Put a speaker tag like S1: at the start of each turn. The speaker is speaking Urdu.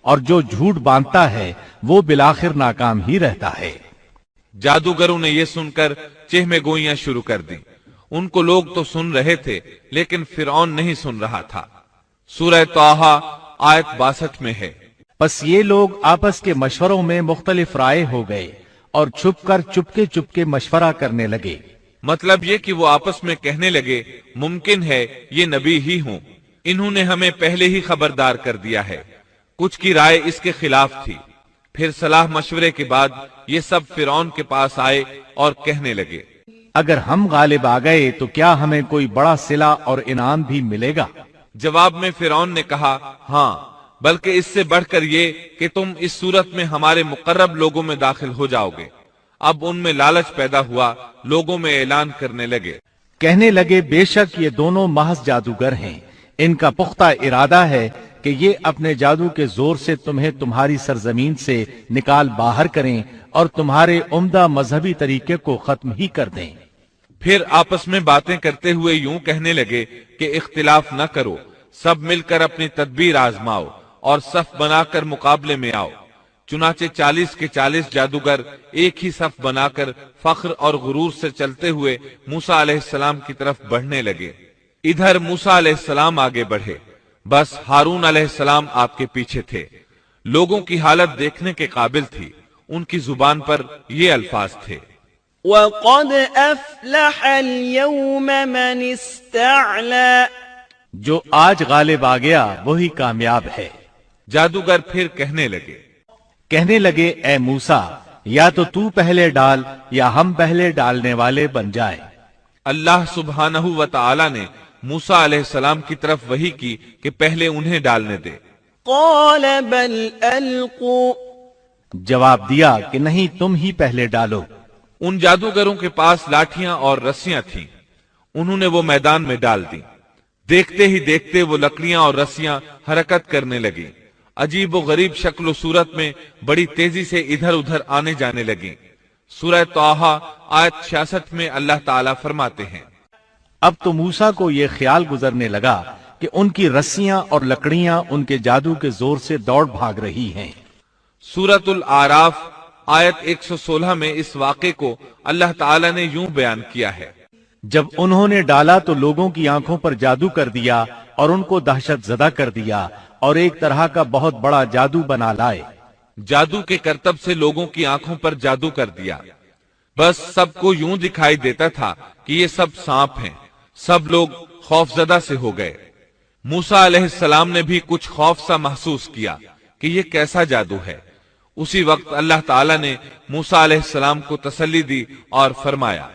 S1: اور جو جھوٹ باندھتا ہے وہ بالآخر ناکام ہی رہتا ہے۔
S2: جادوگروں نے یہ سن کر چہمے گوئیاں شروع کر دی۔ ان کو لوگ تو سن رہے تھے لیکن فرعون نہیں سن رہا تھا۔ سورہ طٰہٰ آیت 62 میں ہے۔
S1: پس یہ لوگ آپس کے مشوروں میں مختلف رائے ہو گئے اور چھپ کر چپکے مشورہ کرنے لگے۔
S2: مطلب یہ کہ وہ آپس میں کہنے لگے ممکن ہے یہ نبی ہی ہوں، انہوں نے ہمیں پہلے ہی خبردار کر دیا ہے۔ کچھ کی رائے اس کے خلاف تھی۔ پھر صلاح مشورے کے بعد یہ سب فرعون کے پاس آئے اور کہنے لگے
S1: اگر ہم غالب آ گئے تو کیا ہمیں کوئی بڑا صلہ اور انعام بھی ملے گا؟
S2: جواب میں فرعون نے کہا ہاں، بلکہ اس سے بڑھ کر یہ کہ تم اس صورت میں ہمارے مقرب لوگوں میں داخل ہو جاؤ گے۔ اب ان میں لالچ پیدا ہوا، لوگوں میں اعلان کرنے لگے
S1: کہنے لگے بے شک یہ دونوں محض جادوگر ہیں، ان کا پختہ ارادہ ہے کہ یہ اپنے جادو کے زور سے تمہیں تمہاری سرزمین سے نکال باہر کریں اور تمہارے عمدہ مذہبی طریقے کو ختم ہی کر دیں۔
S2: پھر آپس میں باتیں کرتے ہوئے یوں کہنے لگے کہ اختلاف نہ کرو، سب مل کر اپنی تدبیر آزماؤ اور صف بنا کر مقابلے میں آؤ۔ چنانچہ 40 کے 40 جادوگر ایک ہی صف بنا کر فخر اور غرور سے چلتے ہوئے موسیٰ علیہ السلام کی طرف بڑھنے لگے۔ ادھر موسیٰ علیہ السلام آگے بڑھے، بس ہارون علیہ السلام آپ کے پیچھے تھے۔ لوگوں کی حالت دیکھنے کے قابل تھی، ان کی زبان پر یہ الفاظ تھے
S3: وَقَدْ أَفْلَحَ الْيَوْمَ مَنِ اسْتَعْلَى۔
S1: جو آج غالب آ گیا وہی کامیاب ہے۔
S2: جادوگر پھر کہنے لگے
S1: اے موسیٰ یا تو پہلے ڈال یا ہم پہلے ڈالنے والے بن جائیں۔
S2: اللہ سبحانہ و تعالی نے موسیٰ علیہ السلام کی طرف وحی کی کہ پہلے انہیں ڈالنے دے۔
S3: قال بل القوا۔
S1: جواب دیا کہ نہیں تم ہی پہلے ڈالو۔
S2: ان جادوگروں کے پاس لاٹھیاں اور رسیاں تھیں، انہوں نے وہ میدان میں ڈال دی۔ دیکھتے ہی دیکھتے وہ لکڑیاں اور رسیاں حرکت کرنے لگیں، عجیب و غریب شکل و صورت میں بڑی تیزی سے ادھر ادھر آنے جانے لگیں۔ سورہ طٰہٰ آیت 66 میں اللہ تعالیٰ فرماتے ہیں
S1: اب تو موسیٰ کو یہ خیال گزرنے لگا کہ ان کی رسیاں اور لکڑیاں ان کے جادو کے زور سے دوڑ بھاگ رہی ہیں۔
S2: سورۃ الاعراف آیت 116 میں اس واقعے کو اللہ تعالیٰ نے یوں بیان کیا ہے
S1: جب انہوں نے ڈالا تو لوگوں کی آنکھوں پر جادو کر دیا اور ان کو دہشت زدہ کر دیا اور ایک طرح کا بہت بڑا جادو بنا لائے۔
S2: جادو کے کرتب سے لوگوں کی آنکھوں پر جادو کر دیا، بس سب کو یوں دکھائی دیتا تھا کہ یہ سب سانپ ہیں۔ سب لوگ خوف زدہ سے ہو گئے۔ موسیٰ علیہ السلام نے بھی کچھ خوف سا محسوس کیا کہ یہ کیسا جادو ہے۔ اسی وقت اللہ تعالیٰ نے موسیٰ علیہ السلام کو تسلی دی اور فرمایا